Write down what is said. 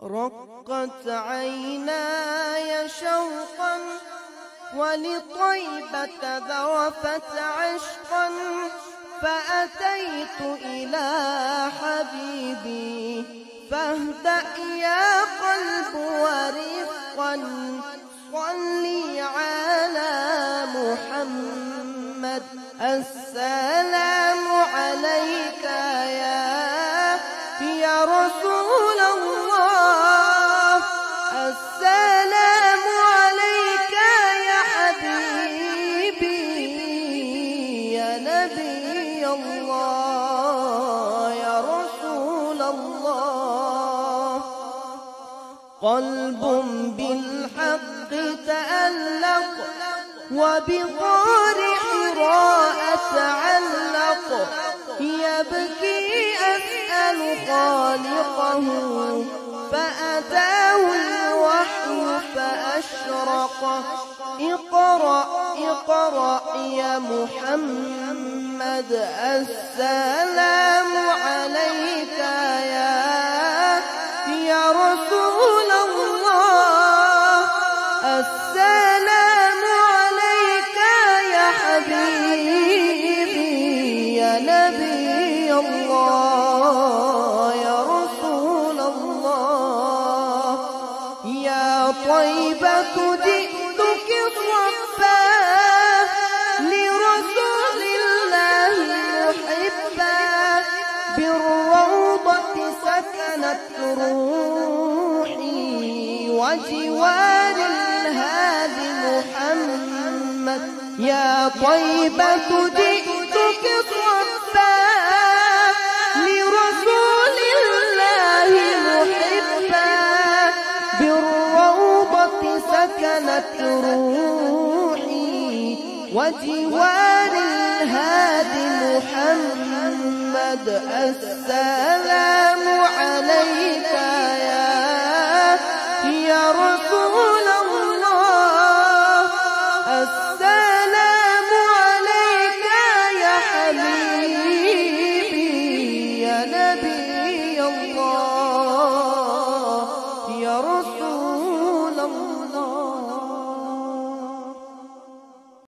رقت عيناي شوقا ولطيبة ذرفت عشقا، فأتيت إلى حبيبي فاهدأ يا قلب ورفقا، صلي على محمد. السلام عليك يا رسول الله، السلام عليك يا حبيبي يا نبي الله يا رسول الله. قلب بالحق تألق وبغار حراء تعلق، يبكي أسأل خالقه فأتاه الوحي فأشرق. اقرأ اقرأ يا محمد، السلام عليك يا رسول الله، السلام عليك يا حبيبي يا نبي الله يا رسول الله. يا طيبة جئتك صفا لرسول الله محبا، بالروضة سكنت روحي وجوار الهادي محمد. يا طيبة جئتك صفا لرسول الله محبا، بالروضة سكنت روحي وجوار الهادي محمد. السلام عليك يا رسول الله، السلام عليك يا حبيبي يا نبي الله.